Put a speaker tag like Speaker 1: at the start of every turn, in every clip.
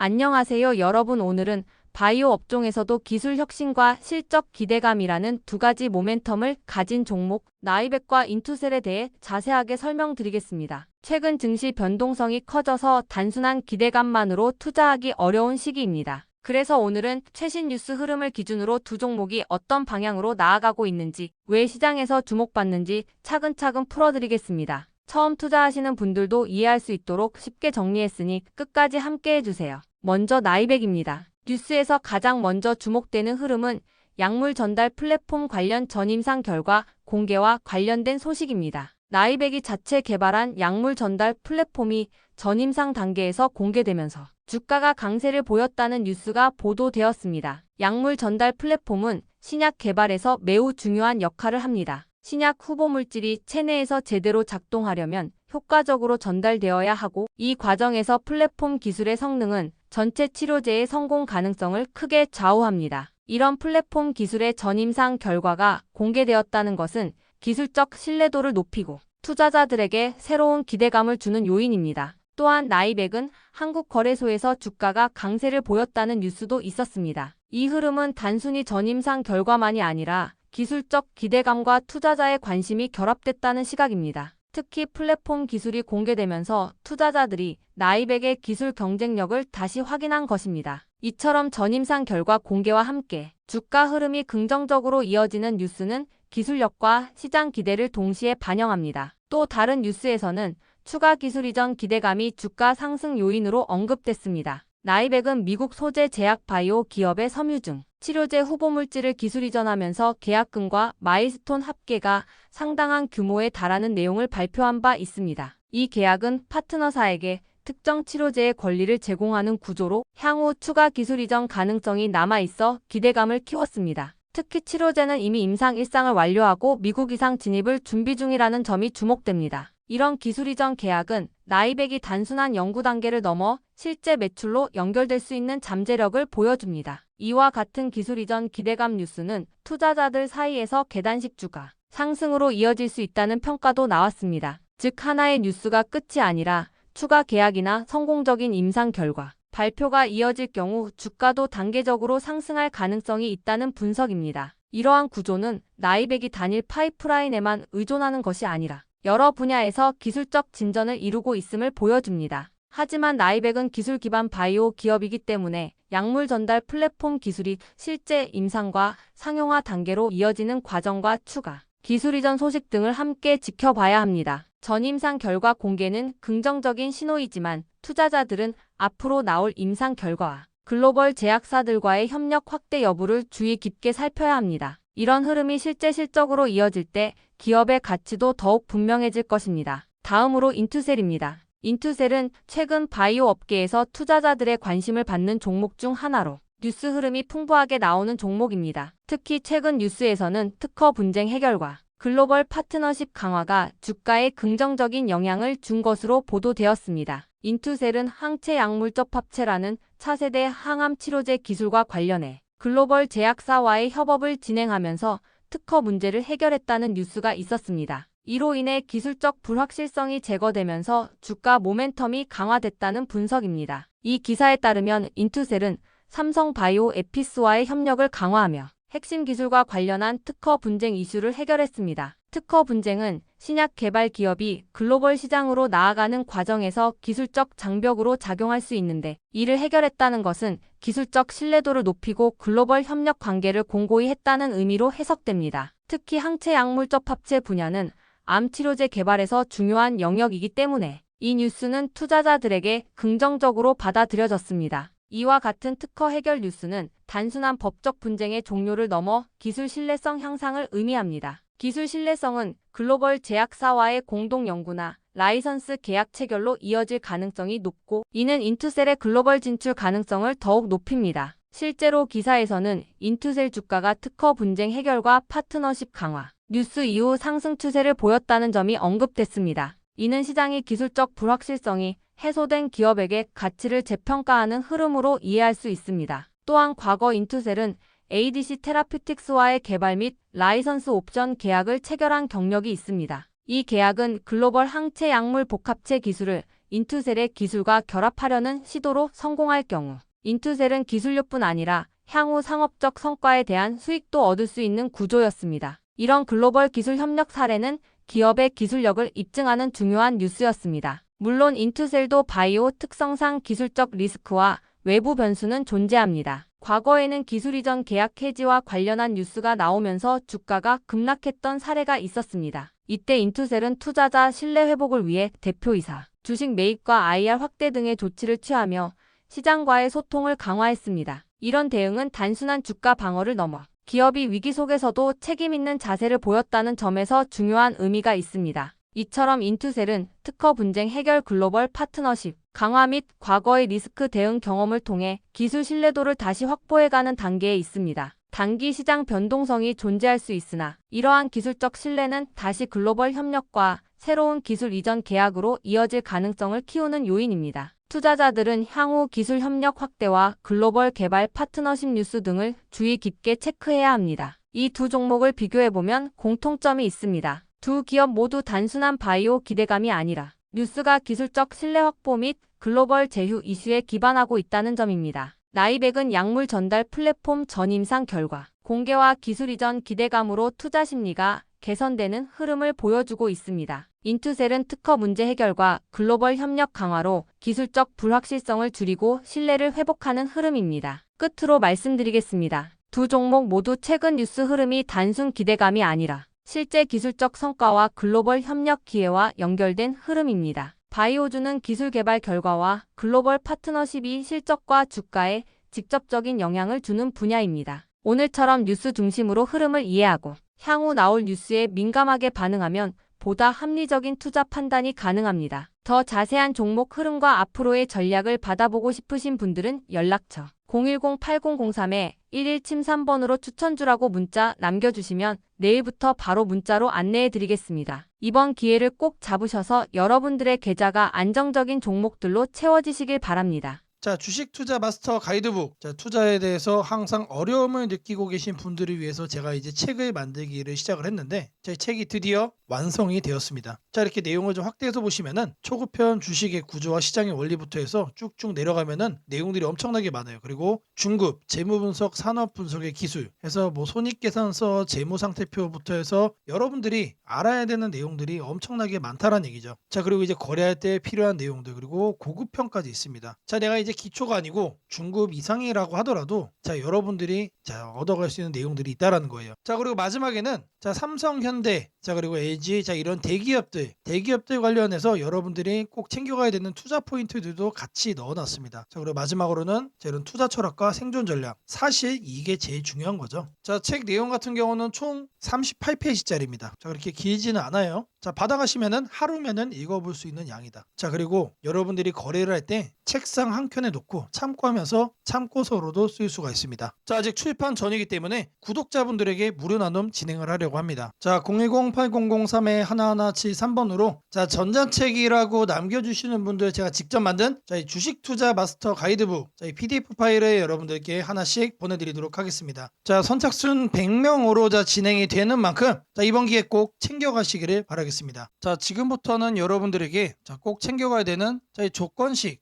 Speaker 1: 안녕하세요, 여러분. 오늘은 바이오 업종에서도 기술 혁신과 실적 기대감이라는 두 가지 모멘텀을 가진 종목 나이백과 인투셀에 대해 자세하게 설명드리겠습니다. 최근 증시 변동성이 커져서 단순한 기대감만으로 투자하기 어려운 시기입니다. 그래서 오늘은 최신 뉴스 흐름을 기준으로 두 종목이 어떤 방향으로 나아가고 있는지, 왜 시장에서 주목받는지 차근차근 풀어드리겠습니다. 처음 투자하시는 분들도 이해할 수 있도록 쉽게 정리했으니 끝까지 함께 해주세요. 먼저 나이백입니다. 뉴스에서 가장 먼저 주목되는 흐름은 약물 전달 플랫폼 관련 전임상 결과 공개와 관련된 소식입니다. 나이백이 자체 개발한 약물 전달 플랫폼이 전임상 단계에서 공개되면서 주가가 강세를 보였다는 뉴스가 보도되었습니다. 약물 전달 플랫폼은 신약 개발에서 매우 중요한 역할을 합니다. 신약 후보 물질이 체내에서 제대로 작동하려면 효과적으로 전달되어야 하고, 이 과정에서 플랫폼 기술의 성능은 전체 치료제의 성공 가능성을 크게 좌우합니다. 이런 플랫폼 기술의 전임상 결과가 공개되었다는 것은 기술적 신뢰도를 높이고 투자자들에게 새로운 기대감을 주는 요인입니다. 또한 나이백은 한국거래소에서 주가가 강세를 보였다는 뉴스도 있었습니다. 이 흐름은 단순히 전임상 결과만이 아니라 기술적 기대감과 투자자의 관심이 결합됐다는 시각입니다. 특히 플랫폼 기술이 공개되면서 투자자들이 나이백의 기술 경쟁력을 다시 확인한 것입니다. 이처럼 전임상 결과 공개와 함께 주가 흐름이 긍정적으로 이어지는 뉴스는 기술력과 시장 기대를 동시에 반영합니다. 또 다른 뉴스에서는 추가 기술 이전 기대감이 주가 상승 요인으로 언급됐습니다. 나이백은 미국 소재 제약 바이오 기업의 섬유중 치료제 후보 물질을 기술 이전하면서 계약금과 마일스톤 합계가 상당한 규모에 달하는 내용을 발표한 바 있습니다. 이 계약은 파트너사에게 특정 치료제의 권리를 제공하는 구조로 향후 추가 기술 이전 가능성이 남아있어 기대감을 키웠습니다. 특히 치료제는 이미 임상 1상을 완료하고 미국 이상 진입을 준비 중이라는 점이 주목됩니다. 이런 기술 이전 계약은 나이백이 단순한 연구 단계를 넘어 실제 매출로 연결될 수 있는 잠재력을 보여줍니다. 이와 같은 기술 이전 기대감 뉴스는 투자자들 사이에서 계단식 주가 상승으로 이어질 수 있다는 평가도 나왔습니다. 즉, 하나의 뉴스가 끝이 아니라 추가 계약이나 성공적인 임상 결과 발표가 이어질 경우 주가도 단계적으로 상승할 가능성이 있다는 분석입니다. 이러한 구조는 나이백이 단일 파이프라인에만 의존하는 것이 아니라 여러 분야에서 기술적 진전을 이루고 있음을 보여줍니다. 하지만 나이백은 기술 기반 바이오 기업이기 때문에 약물 전달 플랫폼 기술이 실제 임상과 상용화 단계로 이어지는 과정과 추가 기술 이전 소식 등을 함께 지켜봐야 합니다. 전임상 결과 공개는 긍정적인 신호이지만 투자자들은 앞으로 나올 임상 결과와 글로벌 제약사들과의 협력 확대 여부를 주의 깊게 살펴야 합니다. 이런 흐름이 실제 실적으로 이어질 때 기업의 가치도 더욱 분명해질 것입니다. 다음으로 인투셀입니다. 인투셀은 최근 바이오 업계에서 투자자들의 관심을 받는 종목 중 하나로 뉴스 흐름이 풍부하게 나오는 종목입니다. 특히 최근 뉴스에서는 특허 분쟁 해결과 글로벌 파트너십 강화가 주가에 긍정적인 영향을 준 것으로 보도되었습니다. 인투셀은 항체 약물적 합체라는 차세대 항암 치료제 기술과 관련해 글로벌 제약사와의 협업을 진행하면서 특허 문제를 해결했다는 뉴스가 있었습니다. 이로 인해 기술적 불확실성이 제거되면서 주가 모멘텀이 강화됐다는 분석입니다. 이 기사에 따르면 인투셀은 삼성 바이오 에피스와의 협력을 강화하며 핵심 기술과 관련한 특허 분쟁 이슈를 해결했습니다. 특허 분쟁은 신약 개발 기업이 글로벌 시장으로 나아가는 과정에서 기술적 장벽으로 작용할 수 있는데, 이를 해결했다는 것은 기술적 신뢰도를 높이고 글로벌 협력 관계를 공고히 했다는 의미로 해석됩니다. 특히 항체 약물적 합체 분야는 암 치료제 개발에서 중요한 영역이기 때문에 이 뉴스는 투자자들에게 긍정적으로 받아들여졌습니다. 이와 같은 특허 해결 뉴스는 단순한 법적 분쟁의 종료를 넘어 기술 신뢰성 향상을 의미합니다. 기술 신뢰성은 글로벌 제약사와의 공동 연구나 라이선스 계약 체결로 이어질 가능성이 높고, 이는 인투셀의 글로벌 진출 가능성을 더욱 높입니다. 실제로 기사에서는 인투셀 주가가 특허 분쟁 해결과 파트너십 강화 뉴스 이후 상승 추세를 보였다는 점이 언급됐습니다. 이는 시장의 기술적 불확실성이 해소된 기업에게 가치를 재평가하는 흐름으로 이해할 수 있습니다. 또한 과거 인투셀은 ADC 테라퓨틱스와의 개발 및 라이선스 옵션 계약을 체결한 경력이 있습니다. 이 계약은 글로벌 항체 약물 복합체 기술을 인투셀의 기술과 결합하려는 시도로 성공할 경우 인투셀은 기술료뿐 아니라 향후 상업적 성과에 대한 수익도 얻을 수 있는 구조였습니다. 이런 글로벌 기술 협력 사례는 기업의 기술력을 입증하는 중요한 뉴스였습니다. 물론 인투셀도 바이오 특성상 기술적 리스크와 외부 변수는 존재합니다. 과거에는 기술 이전 계약 해지와 관련한 뉴스가 나오면서 주가가 급락했던 사례가 있었습니다. 이때 인투셀은 투자자 신뢰 회복을 위해 대표이사, 주식 매입과 IR 확대 등의 조치를 취하며 시장과의 소통을 강화했습니다. 이런 대응은 단순한 주가 방어를 넘어 기업이 위기 속에서도 책임 있는 자세를 보였다는 점에서 중요한 의미가 있습니다. 이처럼 인투셀은 특허 분쟁 해결 글로벌 파트너십 강화 및 과거의 리스크 대응 경험을 통해 기술 신뢰도를 다시 확보해가는 단계에 있습니다. 단기 시장 변동성이 존재할 수 있으나 이러한 기술적 신뢰는 다시 글로벌 협력과 새로운 기술 이전 계약으로 이어질 가능성을 키우는 요인입니다. 투자자들은 향후 기술 협력 확대와 글로벌 개발 파트너십 뉴스 등을 주의 깊게 체크해야 합니다. 이 두 종목을 비교해보면 공통점이 있습니다. 두 기업 모두 단순한 바이오 기대감이 아니라 뉴스가 기술적 신뢰 확보 및 글로벌 제휴 이슈에 기반하고 있다는 점입니다. 나이백은 약물 전달 플랫폼 전임상 결과 공개와 기술 이전 기대감으로 투자 심리가 개선되는 흐름을 보여주고 있습니다. 인투셀은 특허 문제 해결과 글로벌 협력 강화로 기술적 불확실성을 줄이고 신뢰를 회복하는 흐름입니다. 끝으로 말씀드리겠습니다. 두 종목 모두 최근 뉴스 흐름이 단순 기대감이 아니라 실제 기술적 성과와 글로벌 협력 기회와 연결된 흐름입니다. 바이오주는 기술 개발 결과와 글로벌 파트너십이 실적과 주가에 직접적인 영향을 주는 분야입니다. 오늘처럼 뉴스 중심으로 흐름을 이해하고 향후 나올 뉴스에 민감하게 반응하면 보다 합리적인 투자 판단이 가능합니다. 더 자세한 종목 흐름과 앞으로의 전략을 받아보고 싶으신 분들은 연락처 010-8003-1173번으로 추천주라고 문자 남겨주시면 내일부터 바로 문자로 안내해드리겠습니다. 이번 기회를 꼭 잡으셔서 여러분들의 계좌가 안정적인 종목들로 채워지시길 바랍니다.
Speaker 2: 자, 주식 투자 마스터 가이드북. 자, 투자에 대해서 항상 어려움을 느끼고 계신 분들을 위해서 제가 이제 책을 만들기를 시작을 했는데 제 책이 드디어 완성이 되었습니다. 자, 이렇게 내용을 좀 확대해서 보시면은 초급편 주식의 구조와 시장의 원리부터 해서 쭉쭉 내려가면은 내용들이 엄청나게 많아요. 그리고 중급, 재무 분석, 산업 분석의 기술 해서 뭐 손익계산서, 재무 상태표부터 해서 여러분들이 알아야 되는 내용들이 엄청나게 많다라는 얘기죠. 자, 그리고 이제 거래할 때 필요한 내용들 그리고 고급편까지 있습니다. 자, 내가 이제 기초가 아니고 중급 이상이라고 하더라도 자, 여러분들이 자, 얻어갈 수 있는 내용들이 있다라는 거예요. 자, 그리고 마지막에는 자, 삼성, 현대, 자, 그리고 LG, 자, 이런 대기업들 관련해서 여러분들이 꼭 챙겨가야 되는 투자 포인트들도 같이 넣어놨습니다. 자, 그리고 마지막으로는 자, 이런 투자 철학과 생존 전략. 사실 이게 제일 중요한 거죠. 자, 책 내용 같은 경우는 총 38페이지짜리입니다. 자, 그렇게 길지는 않아요. 자, 받아가시면은 하루면은 읽어볼 수 있는 양이다. 자, 그리고 여러분들이 거래를 할 때 책상 한 켠에 놓고 참고하면서 참고서로도 쓸 수가 있습니다. 자, 아직 출판 전이기 때문에 구독자분들에게 무료 나눔 진행을 하려고 합니다. 자, 010-8003-1173번으로 자, 전자책이라고 남겨주시는 분들 제가 직접 만든 자, 이 주식 투자 마스터 가이드북 자, 이 PDF 파일을 여러분들께 하나씩 보내드리도록 하겠습니다. 자, 선착순 100명으로 자, 진행이 되는 만큼 자, 이번 기회 꼭 챙겨가시기를 바라겠습니다. 자, 지금부터는 여러분들에게 자, 꼭 챙겨가야 되는 자, 이 조건식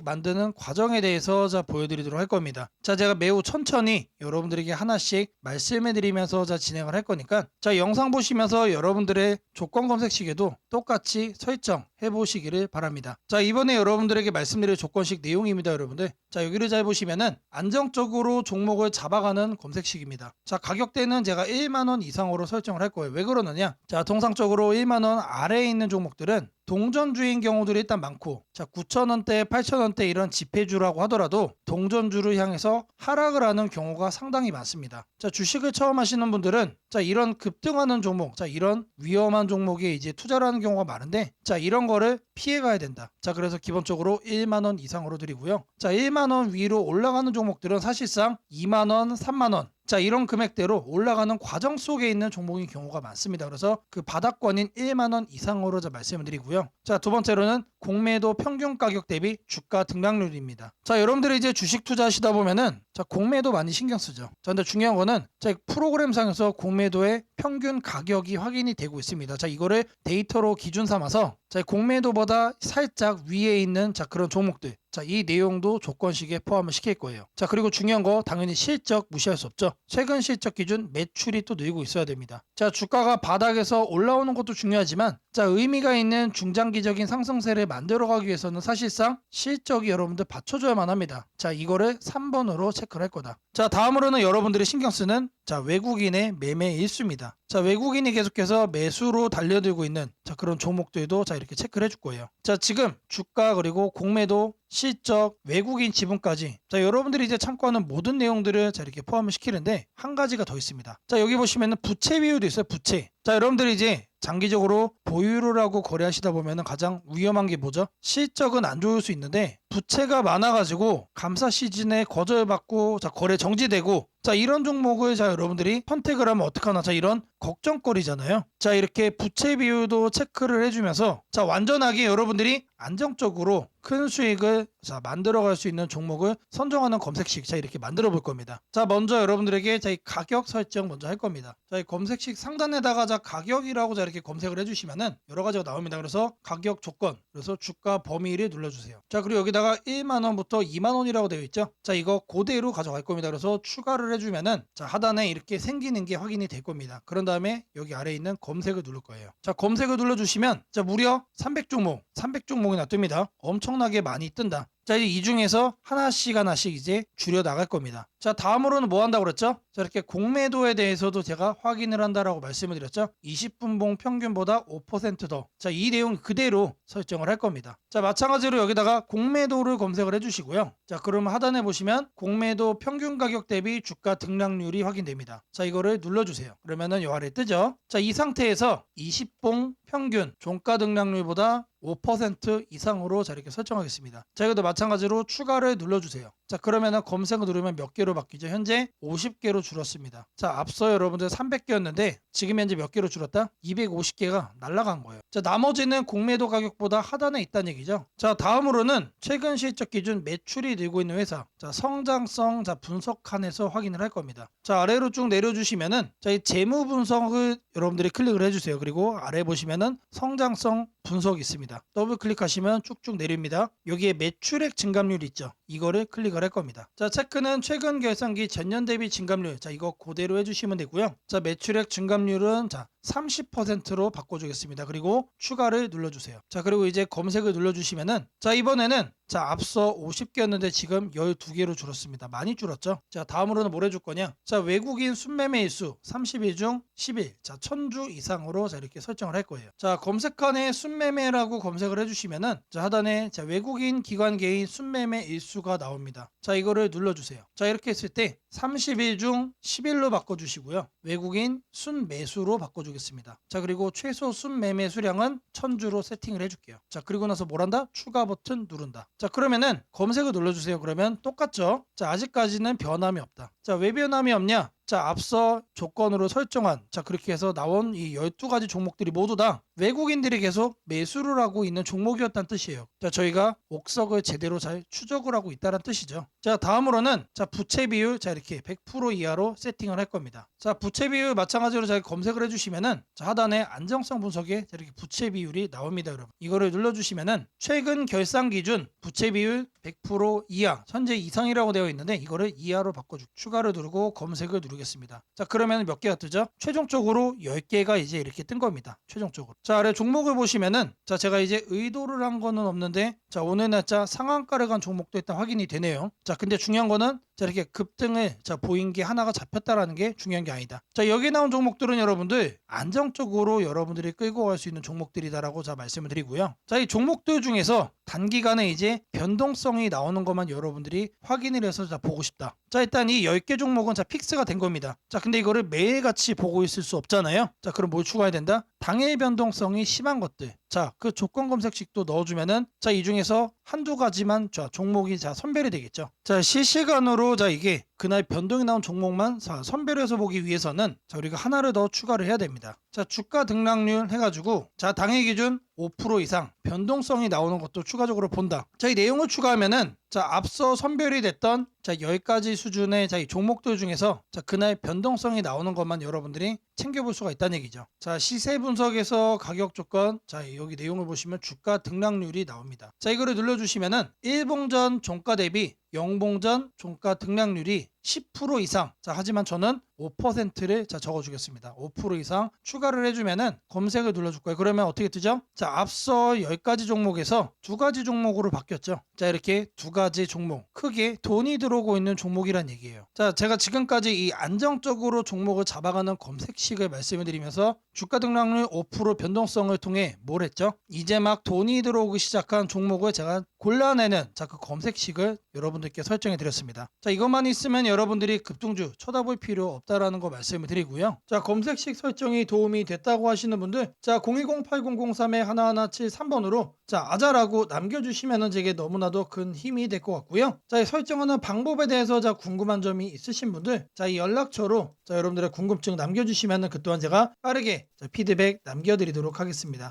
Speaker 2: 만드는 과정에 대해서 자, 보여드리도록 할 겁니다. 자, 제가 매우 천천히 여러분들에게 하나씩 말씀해드리면서 자, 진행을 할 거니까 자, 영상 보시면서 여러분들의 조건 검색식에도 똑같이 설정해 보시기를 바랍니다. 자, 이번에 여러분들에게 말씀드릴 조건식 내용입니다, 여러분들. 자, 여기를 잘 보시면은 안정적으로 종목을 잡아가는 검색식입니다. 자, 가격대는 제가 1만원 이상으로 설정을 할 거예요. 왜 그러느냐? 자, 통상적으로 1만원 아래에 있는 종목들은 동전주인 경우들이 일단 많고 자, 9,000원대, 8,000원대 이런 지폐주라고 하더라도 동전주를 향해서 하락을 하는 경우가 상당히 많습니다. 자, 주식을 처음 하시는 분들은 자, 이런 급등하는 종목, 자, 이런 위험한 종목에 이제 투자를 하는 경우가 많은데 자, 이런 거를 피해 가야 된다. 자, 그래서 기본적으로 1만원 이상으로 드리고요. 자, 1만원 위로 올라가는 종목들은 사실상 2만원, 3만원 자, 이런 금액대로 올라가는 과정 속에 있는 종목인 경우가 많습니다. 그래서 그 바닥권인 1만 원 이상으로 말씀을 드리고요. 자, 두 번째로는 공매도 평균 가격 대비 주가 등락률입니다. 자, 여러분들이 이제 주식 투자하시다 보면은 자, 공매도 많이 신경 쓰죠. 자, 근데 중요한 거는 자, 프로그램상에서 공매도의 평균 가격이 확인이 되고 있습니다. 자, 이거를 데이터로 기준 삼아서 자, 공매도보다 살짝 위에 있는 자, 그런 종목들. 자, 이 내용도 조건식에 포함을 시킬 거예요. 자, 그리고 중요한 거 당연히 실적 무시할 수 없죠. 최근 실적 기준 매출이 또 늘고 있어야 됩니다. 자, 주가가 바닥에서 올라오는 것도 중요하지만 자, 의미가 있는 중장기적인 상승세를 만들어가기 위해서는 사실상 실적이 여러분들 받쳐줘야만 합니다. 자, 이거를 3번으로 체크를 할 거다. 자, 다음으로는 여러분들이 신경 쓰는 자, 외국인의 매매 일수입니다. 자, 외국인이 계속해서 매수로 달려들고 있는 자, 그런 종목들도 자, 이렇게 체크를 해줄 거예요. 자, 지금 주가 그리고 공매도 실적, 외국인 지분까지 자, 여러분들이 이제 참고하는 모든 내용들을 자, 이렇게 포함을 시키는데 한 가지가 더 있습니다. 자, 여기 보시면은 부채 비율도 있어요. 부채. 자, 여러분들이 이제 장기적으로 보유를 하고 거래하시다 보면 가장 위험한 게 뭐죠? 실적은 안 좋을 수 있는데 부채가 많아가지고 감사 시즌에 거절받고 자, 거래 정지되고 자, 이런 종목을 자, 여러분들이 선택을 하면 어떡하나 자, 이런 걱정거리잖아요. 자, 이렇게 부채 비율도 체크를 해주면서 자, 완전하게 여러분들이 안정적으로 큰 수익을 자, 만들어갈 수 있는 종목을 선정하는 검색식 자, 이렇게 만들어 볼 겁니다. 자, 먼저 여러분들에게 자, 이 가격 설정 먼저 할 겁니다. 자, 이 검색식 상단에다가 자, 가격이라고 자, 이렇게 검색을 해주시면은 여러 가지가 나옵니다. 그래서 가격 조건, 그래서 주가 범위를 눌러주세요. 자, 그리고 여기다가 1만 원부터 2만 원이라고 되어 있죠. 자, 이거 그대로 가져갈 겁니다. 그래서 추가를 해주면은 자, 하단에 이렇게 생기는 게 확인이 될 겁니다. 그런 다음에 여기 아래에 있는 검색을 누를 거예요. 자, 검색을 눌러주시면 자, 무려 300종목이나 뜹니다. 엄청나게 많이 뜬다. 자, 이제 이 중에서 하나씩 이제 줄여 나갈 겁니다. 자, 다음으로는 뭐 한다고 그랬죠? 자, 이렇게 공매도에 대해서도 제가 확인을 한다라고 말씀을 드렸죠. 20분봉 평균보다 5% 더. 자, 이 내용 그대로 설정을 할 겁니다. 자, 마찬가지로 여기다가 공매도를 검색을 해주시고요. 자, 그러면 하단에 보시면 공매도 평균 가격 대비 주가 등락률이 확인됩니다. 자, 이거를 눌러주세요. 그러면은 요 아래 뜨죠. 자, 이 상태에서 20봉 평균 종가 등락률보다 5% 이상으로 자, 이렇게 설정하겠습니다. 자, 이것도 마찬가지로 추가를 눌러주세요. 자, 그러면은 검색을 누르면 몇 개로 바뀌죠? 현재 50개로 줄었습니다. 자, 앞서 여러분들 300개였는데 지금 현재 몇 개로 줄었다? 250개가 날라간 거예요. 자, 나머지는 공매도 가격보다 하단에 있다는 얘기죠. 자, 다음으로는 최근 실적 기준 매출이 늘고 있는 회사. 자, 성장성 자, 분석 칸에서 확인을 할 겁니다. 자, 아래로 쭉 내려주시면은 자, 이 재무 분석을 여러분들이 클릭을 해주세요. 그리고 아래 보시면은 성장성 분석이 있습니다. 더블 클릭하시면 쭉쭉 내립니다. 여기에 매출액 증감률 있죠. 이거를 클릭을 할 겁니다. 자, 체크는 최근 결산기 전년 대비 증감률. 자, 이거 그대로 해주시면 되고요. 자, 매출액 증감률은 자, 30%로 바꿔주겠습니다. 그리고 추가를 눌러주세요. 자, 그리고 이제 검색을 눌러주시면은 자, 이번에는 자, 앞서 50개였는데 지금 12개로 줄었습니다. 많이 줄었죠? 자, 다음으로는 뭘 해줄 거냐? 자, 외국인 순매매 일수 30일 중 10일. 자, 1000주 이상으로 자, 이렇게 설정을 할 거예요. 자, 검색칸에 순매매라고 검색을 해주시면은 자, 하단에 자, 외국인 기관 개인 순매매 일수가 나옵니다. 자, 이거를 눌러주세요. 자, 이렇게 했을 때 30일 중 10일로 바꿔주시고요. 외국인 순매수로 바꿔주겠습니다. 자, 그리고 최소 순매매 수량은 1000주로 세팅을 해줄게요. 자, 그리고 나서 뭘 한다? 추가 버튼 누른다. 자, 그러면은 검색을 눌러주세요. 그러면 똑같죠? 자, 아직까지는 변함이 없다. 자, 왜 변함이 없냐? 자, 앞서 조건으로 설정한 자, 그렇게 해서 나온 이 12가지 종목들이 모두 다 외국인들이 계속 매수를 하고 있는 종목이었다는 뜻이에요. 자, 저희가 옥석을 제대로 잘 추적을 하고 있다는 뜻이죠. 자, 다음으로는 자, 부채 비율 자, 이렇게 100% 이하로 세팅을 할 겁니다. 자, 부채 비율 마찬가지로 잘 검색을 해주시면은 자, 하단에 안정성 분석에 자, 이렇게 부채 비율이 나옵니다, 여러분. 이거를 눌러주시면은 최근 결산 기준 부채 비율 100% 이하, 현재 이상이라고 되어 있는데 이거를 이하로 바꿔주고 추가를 누르고 검색을 누르겠습니다. 자, 그러면 몇 개가 뜨죠? 최종적으로 10개가 이제 이렇게 뜬 겁니다. 최종적으로. 자, 아래 종목을 보시면은 자, 제가 이제 의도를 한 거는 없는데 자, 오늘 날짜 상한가를 간 종목도 일단 확인이 되네요. 자, 근데 중요한 거는 자, 이렇게 급등을 자, 보인 게 하나가 잡혔다라는 게 중요한 게 아니다. 자, 여기 나온 종목들은 여러분들 안정적으로 여러분들이 끌고 갈 수 있는 종목들이다라고 자, 말씀을 드리고요. 자, 이 종목들 중에서 단기간에 이제 변동성이 나오는 것만 여러분들이 확인을 해서 자, 보고 싶다. 자, 일단 이 10개 종목은 자, 픽스가 된 겁니다. 자, 근데 이거를 매일같이 보고 있을 수 없잖아요. 자, 그럼 뭘 추가해야 된다? 당일 변동성이 심한 것들. 자, 그 조건 검색식도 넣어주면은 자, 이 중에서 한두 가지만 자, 종목이 자, 선별이 되겠죠. 자, 실시간으로 자, 이게 그날 변동이 나온 종목만 선별해서 보기 위해서는 자, 우리가 하나를 더 추가를 해야 됩니다. 자, 주가 등락률 해가지고 자, 당일 기준 5% 이상 변동성이 나오는 것도 추가적으로 본다. 자, 이 내용을 추가하면은 자, 앞서 선별이 됐던 자, 10가지 수준의 자, 이 종목들 중에서 자, 그날 변동성이 나오는 것만 여러분들이 챙겨볼 수가 있다는 얘기죠. 자, 시세 분석에서 가격 조건, 자, 여기 내용을 보시면 주가 등락률이 나옵니다. 자, 이거를 눌러주시면은 일봉전 종가 대비 영봉전 종가 등락률이 10% 이상. 자, 하지만 저는 5%를 자, 적어주겠습니다. 5% 이상 추가를 해주면은 검색을 눌러줄 거예요. 그러면 어떻게 뜨죠? 자, 앞서 10가지 종목에서 2가지 종목으로 바뀌었죠. 자, 이렇게 2가지 종목. 크게 돈이 들어오고 있는 종목이란 얘기예요. 자, 제가 지금까지 이 안정적으로 종목을 잡아가는 검색식을 말씀을 드리면서 주가 등락률 5% 변동성을 통해 뭘 했죠? 이제 막 돈이 들어오기 시작한 종목을 제가 골라내는 자, 그 검색식을 여러분들께 설정해 드렸습니다. 자, 이것만 있으면 여러분들이 급등주 쳐다볼 필요 없다라는 거 말씀을 드리고요. 자, 검색식 설정이 도움이 됐다고 하시는 분들 자, 010-8003-1173번으로 자, 아자라고 남겨주시면 제게 너무나도 큰 힘이 될 것 같고요. 자, 이 설정하는 방법에 대해서 자, 궁금한 점이 있으신 분들 자, 이 연락처로 자, 여러분들의 궁금증 남겨주시면 그 또한 제가 빠르게 자, 피드백 남겨드리도록 하겠습니다.